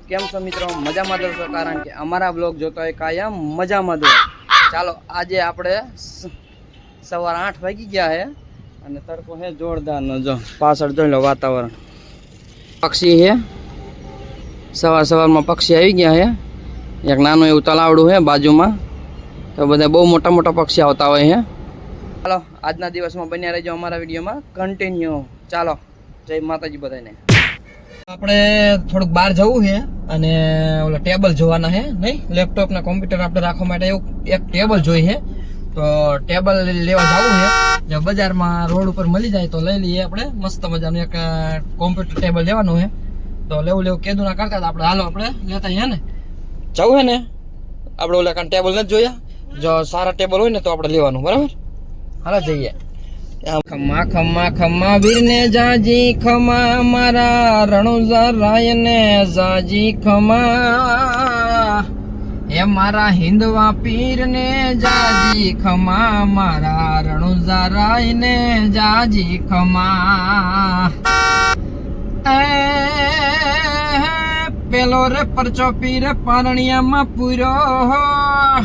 કેમ છો મિત્રો? મજામાં દોસ્તો, કારણ કે અમારા બ્લોગ જોતો હોય કાયમ મજામાં દો. ચાલો આજે આપણે સવાર 8 વાગી ગયા છે અને તડકો છે જોરદારનો. જો પાછળ જોઈ લો વાતાવરણ, પક્ષી છે, સવારમાં પક્ષી આવી ગયા છે. એક નાનું એવું તલાવડું છે બાજુમાં, તો બધા બહુ મોટા મોટા પક્ષી આવતા હોય છે. ચાલો આજના દિવસમાં બન્યા રહેજો અમારા વિડીયોમાં કન્ટિન્યુ. ચાલો જય માતાજી બધાને. આપણે થોડુંક બહાર જવું છે અને ઓલા ટેબલ જોવાના છે. નહીં, લેપટોપ ને કોમ્પ્યુટર આપણે રાખવા માટે એવું એક ટેબલ જોઈએ છે. તો ટેબલ લેવા જવું છે. જો બજારમાં રોડ ઉપર મળી જાય તો લઈ લઈએ આપણે. મસ્ત મજાનું એક કોમ્પ્યુટર ટેબલ લેવાનું છે. તો લેવું કીધું ના કરતા આપણે હાલો આપણે લેતા અહીંયા ને જવું છે ને. આપણે ઓલા કાન ટેબલ નથી જોયા? જો સારા ટેબલ હોય ને તો આપણે લેવાનું, બરાબર? હાલો જઈએ. ખમ્મા ખમ્મા ખમ્મા વીરને જાજી ખમા, મારા રણુજા રાયને જાજી ખમા. હે મારા હિંદવા પીરને જાજી ખમા, મારા રણુજા રાયને જાજી ખમા. પેલો રે પરચો પીર પારણિયામાં પૂર્યો,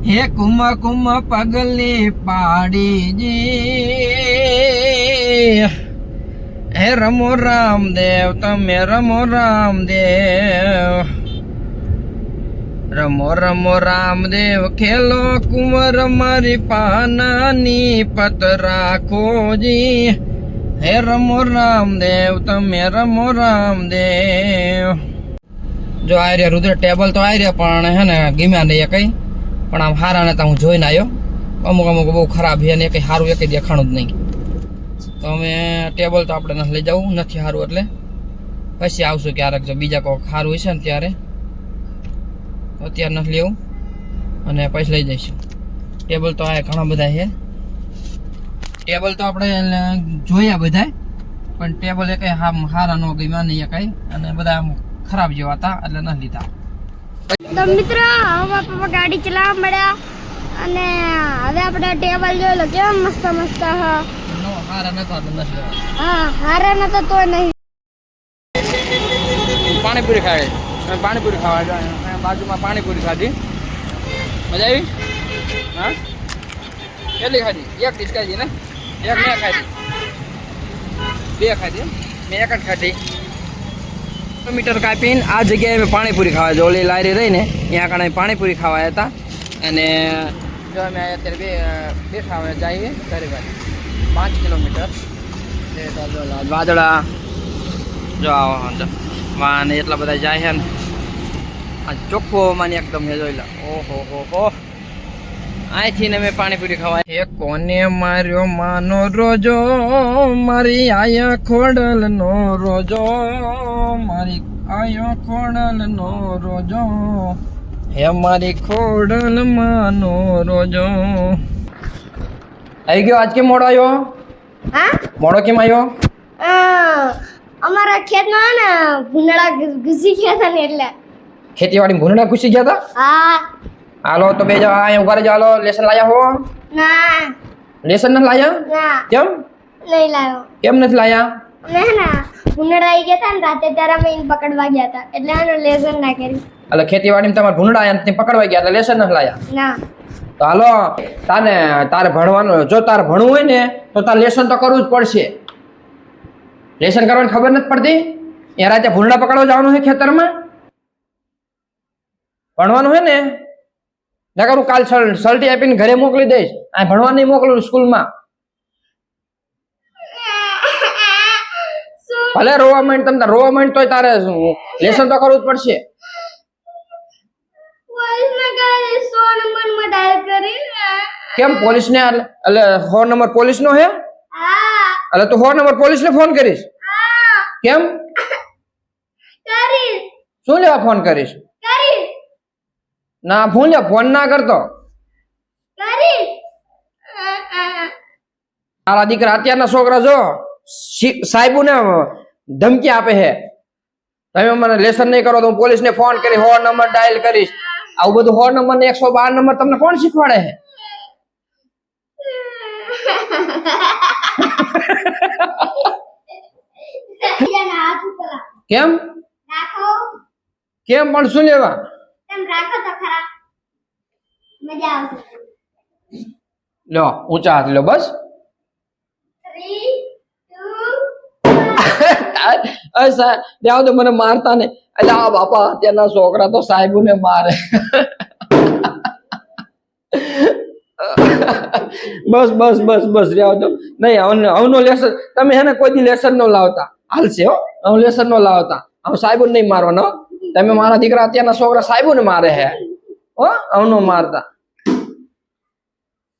હે કુમ કુમ પગલી પાડીજી. હે રમો રામદેવ, તમે રમો રામદેવ, રમો રમો રામદેવ ખેલો કુંવર મારી પાનાની પત રાખોજી. હે રમો રામદેવ, તમે રમો રામદેવ. જો આ રહ્યા રુદ્ર ટેબલ તો આ રહ્યા, પણ હે ને ગમ્યા નહીં કઈ. પણ આમ હારા નતા, હું જોઈને આવ્યો. અમુક બહુ ખરાબ છે ને કંઈ સારું એક દેખાણું જ નહીં. તો અમે ટેબલ તો આપણે લઈ જવું નથી સારું, એટલે પછી આવશું ક્યારેક. જો બીજા કોઈ સારું હશે ને ત્યારે, અત્યારે નથી લેવું અને પછી લઈ જઈશું. ટેબલ તો આ ઘણા બધા છે. ટેબલ તો આપણે જોયા બધા, પણ ટેબલ એ કંઈ સારા ન ગમ્યા નહીં કંઈ, અને બધા આમ ખરાબ જેવા હતા એટલે નથી લીધા. તો મિત્રો હવે પપ્પા ગાડી ચલાવવા મળ્યા અને હવે આપણે ટેબલ જોઈ લો કેમ મસ્ત મસ્ત. હા હારા નતો તો નહીં. પાણીપુરી ખાય, પાણીપુરી ખાવા જાય. બાજુમાં પાણીપુરી ખાધી, મજા આવી? હા, કેટલી ખાધી? એક ડીશ ખાધી ને? એક મેં ખાધી, બે ખાધી, મેં એક જ ખાધી. મીટર કાપીને આ જગ્યાએ અમે પાણીપુરી ખાવા જો ઓલી લારી રહી ને ત્યાં કારણે પાણીપુરી ખાવા હતા. અને જો અમે અત્યારે બેઠા હવે જઈએ ઘરે બાજુ 5 કિલોમીટર. વાદળા જો આવો વાન એટલા બધા જાય છે ને. આ ચોખ્ખો હવામાન એકદમ જોઈ લો. ઓહો હો હો. અહીંથી ને અમે પાણીપુરી ખાવા. એ કોને માર્યો માનો રોજો, મારી આયા ખોડલ નો રોજો, મારી આયો ખોડલ નો રોજો, હે મારી ખોડલ માનો રોજો. આવી ગયો? આજ કેમ મોડો આવ્યો? હા, મોડો કેમ આવ્યો? અમારા ખેતમાં ને ભૂંડળા ઘૂસી ગયા હતા ને એટલે. ખેતીવાડી ભૂંડળા ઘૂસી ગયા હતા? હા. હાલો તો બે જા અહીંયા ઉભા રહેજો. હાલો, લેસન લાયા હો? ના. લેસન નથી લાયા? ના. કેમ નહીં લાવ્યો. કેમ નથી લાયા? અમે હે ને ભૂંડળા આવી ગયા હતા ને રાતે, ત્યારે અમે એને પકડવા ગયા હતા એટલે આનો લેસન ના કર્યું. એટલે ખેતીવાડીમાં તમારે ભૂંડળા આયા ને પકડવા ગયા એટલે લેસન નથી લાયા? ના. તો હાલો, તારે ભણવાનું, જો તારે ભણવું હોય ને તો તારે લેસન તો કરવું જ પડશે. લેસન કરવાની ખબર નથી પડતી? એ રાતે ભૂંડળા પકડવા જવાનું છે ખેતરમાં? ભણવાનું છે ને? નકર હું કાલ સલટી આપીને ઘરે મોકલી દઈશ. આ ભણવા નહીં મોકલું સ્કૂલમાં. ભલે રોવા માંડ, તમને રોવા માંડ તોય તારે લેસન તો કરવું જ પડશે. કેમ પોલીસ ને? એટલે 100 નંબર પોલીસ નો હે? એટલે તું 100 નંબર પોલીસ ને ફોન કરીશ? કેમ? શું લેવા ફોન કરીશ? ના ભૂલ્યા, ફોન ના કરતો. મારા દીકરા અત્યારના છોકરા જો સાહેબુ ને ધમકી આપે છે, તમે મને લેસન નહીં કરો તો હું પોલીસ ને ફોન કરી 100 નંબર ડાયલ કરીશ. આવું બધું 100 નંબર ને 112 નંબર તમને કોણ શીખવાડે છે? કેમ? કેમ પણ શું લેવા? તેમ રાખો તો ખરા, મજા આવશે. લો ઊંચા હાથ લો બસ. 3 2 જાઓ તો મને મારતા ને. એટલે આ બાપા અત્યારના છોકરા તો સાહેબોને મારે. બસ બસ બસ બસ જાઓ તો. નહીં હવનો લેસન તમે હે ને કોઈ દી લેસન નો લાવતા હાલશે હો. હું લેસન નો લાવતા, હું સાહેબો નહીં મારવાનો. તમે મારા દીકરા અત્યારના છોકરા સાહેબો ને મારે હે હો, હવનો મારતા.